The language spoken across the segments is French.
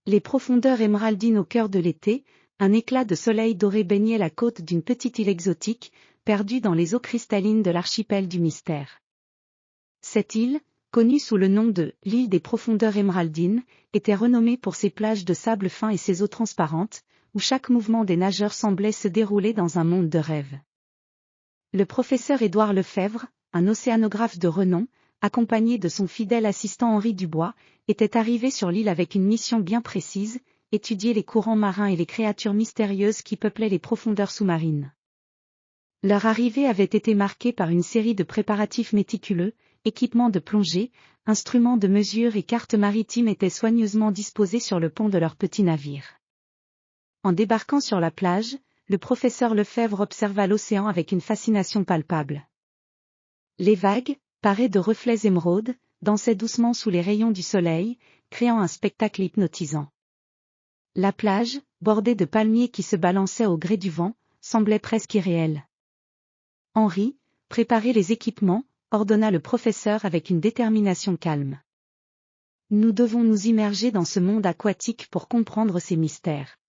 Les profondeurs émeraldines au cœur de l'été, un éclat de soleil doré baignait la côte d'une petite île exotique, perdue dans les eaux cristallines de l'archipel du mystère. Cette île, connue sous le nom de « l'île des profondeurs émeraldines », était renommée pour ses plages de sable fin et ses eaux transparentes, où chaque mouvement des nageurs semblait se dérouler dans un monde de rêve. Le professeur Édouard Lefebvre, un océanographe de renom, accompagné de son fidèle assistant Henri Dubois, était arrivé sur l'île avec une mission bien précise, étudier les courants marins et les créatures mystérieuses qui peuplaient les profondeurs sous-marines. Leur arrivée avait été marquée par une série de préparatifs méticuleux, équipements de plongée, instruments de mesure et cartes maritimes étaient soigneusement disposés sur le pont de leur petit navire. En débarquant sur la plage, le professeur Lefebvre observa l'océan avec une fascination palpable. Les vagues, parées de reflets émeraudes, dansaient doucement sous les rayons du soleil, créant un spectacle hypnotisant. La plage, bordée de palmiers qui se balançaient au gré du vent, semblait presque irréelle. Henri, préparez les équipements, ordonna le professeur avec une détermination calme. Nous devons nous immerger dans ce monde aquatique pour comprendre ses mystères.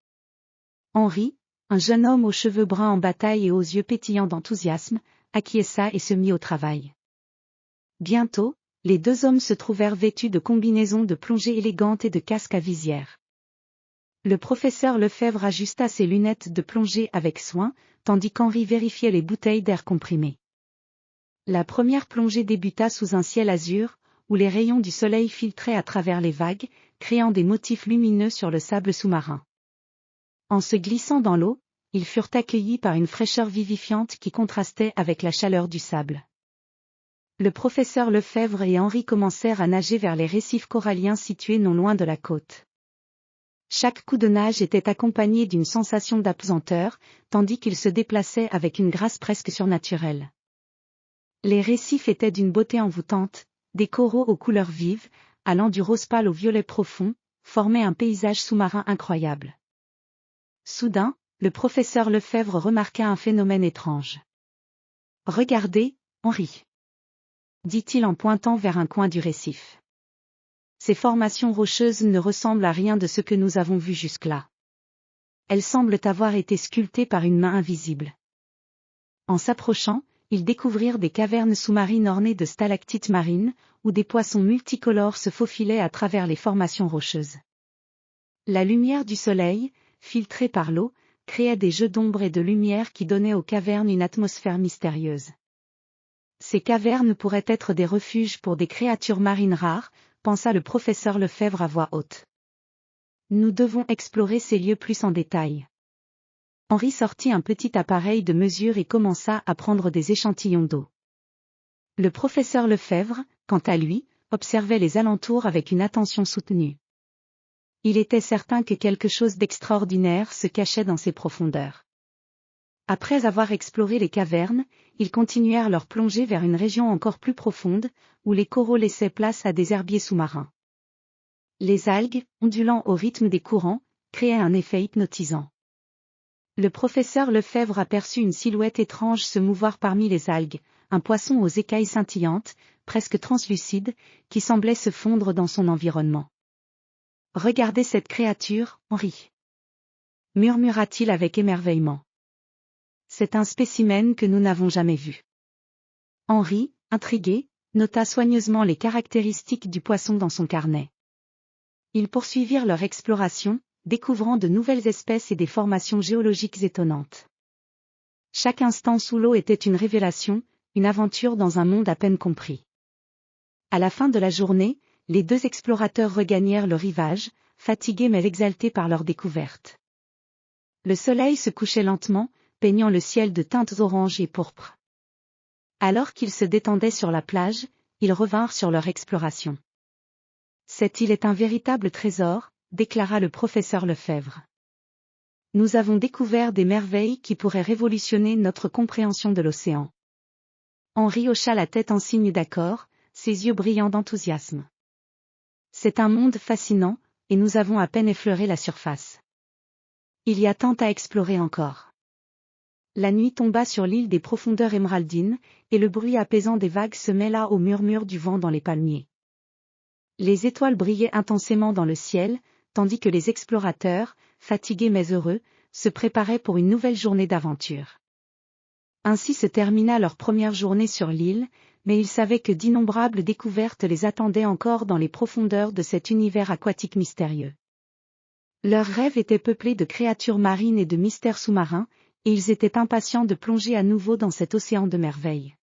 Henri, un jeune homme aux cheveux bruns en bataille et aux yeux pétillants d'enthousiasme, acquiesça et se mit au travail. Bientôt, les deux hommes se trouvèrent vêtus de combinaisons de plongée élégantes et de casques à visière. Le professeur Lefebvre ajusta ses lunettes de plongée avec soin, tandis qu'Henri vérifiait les bouteilles d'air comprimé. La première plongée débuta sous un ciel azur, où les rayons du soleil filtraient à travers les vagues, créant des motifs lumineux sur le sable sous-marin. En se glissant dans l'eau, ils furent accueillis par une fraîcheur vivifiante qui contrastait avec la chaleur du sable. Le professeur Lefebvre et Henri commencèrent à nager vers les récifs coralliens situés non loin de la côte. Chaque coup de nage était accompagné d'une sensation d'apesanteur, tandis qu'ils se déplaçaient avec une grâce presque surnaturelle. Les récifs étaient d'une beauté envoûtante, des coraux aux couleurs vives, allant du rose pâle au violet profond, formaient un paysage sous-marin incroyable. Soudain, le professeur Lefebvre remarqua un phénomène étrange. « Regardez, Henri !» dit-il en pointant vers un coin du récif. Ces formations rocheuses ne ressemblent à rien de ce que nous avons vu jusque-là. Elles semblent avoir été sculptées par une main invisible. En s'approchant, ils découvrirent des cavernes sous-marines ornées de stalactites marines, où des poissons multicolores se faufilaient à travers les formations rocheuses. La lumière du soleil, filtrée par l'eau, créait des jeux d'ombre et de lumière qui donnaient aux cavernes une atmosphère mystérieuse. Ces cavernes pourraient être des refuges pour des créatures marines rares, pensa le professeur Lefebvre à voix haute. Nous devons explorer ces lieux plus en détail. Henri sortit un petit appareil de mesure et commença à prendre des échantillons d'eau. Le professeur Lefebvre, quant à lui, observait les alentours avec une attention soutenue. Il était certain que quelque chose d'extraordinaire se cachait dans ces profondeurs. Après avoir exploré les cavernes, ils continuèrent leur plongée vers une région encore plus profonde, où les coraux laissaient place à des herbiers sous-marins. Les algues, ondulant au rythme des courants, créaient un effet hypnotisant. Le professeur Lefebvre aperçut une silhouette étrange se mouvoir parmi les algues, un poisson aux écailles scintillantes, presque translucide, qui semblait se fondre dans son environnement. « Regardez cette créature, Henri !» murmura-t-il avec émerveillement. C'est un spécimen que nous n'avons jamais vu. Henri, intrigué, nota soigneusement les caractéristiques du poisson dans son carnet. Ils poursuivirent leur exploration, découvrant de nouvelles espèces et des formations géologiques étonnantes. Chaque instant sous l'eau était une révélation, une aventure dans un monde à peine compris. À la fin de la journée, les deux explorateurs regagnèrent le rivage, fatigués mais exaltés par leur découverte. Le soleil se couchait lentement, peignant le ciel de teintes orange et pourpres. Alors qu'ils se détendaient sur la plage, ils revinrent sur leur exploration. « Cette île est un véritable trésor », déclara le professeur Lefebvre. « Nous avons découvert des merveilles qui pourraient révolutionner notre compréhension de l'océan. » Henri hocha la tête en signe d'accord, ses yeux brillants d'enthousiasme. « C'est un monde fascinant, et nous avons à peine effleuré la surface. Il y a tant à explorer encore. » La nuit tomba sur l'île des profondeurs émeraldines, et le bruit apaisant des vagues se mêla au murmure du vent dans les palmiers. Les étoiles brillaient intensément dans le ciel, tandis que les explorateurs, fatigués mais heureux, se préparaient pour une nouvelle journée d'aventure. Ainsi se termina leur première journée sur l'île, mais ils savaient que d'innombrables découvertes les attendaient encore dans les profondeurs de cet univers aquatique mystérieux. Leurs rêves étaient peuplés de créatures marines et de mystères sous-marins, et ils étaient impatients de plonger à nouveau dans cet océan de merveilles.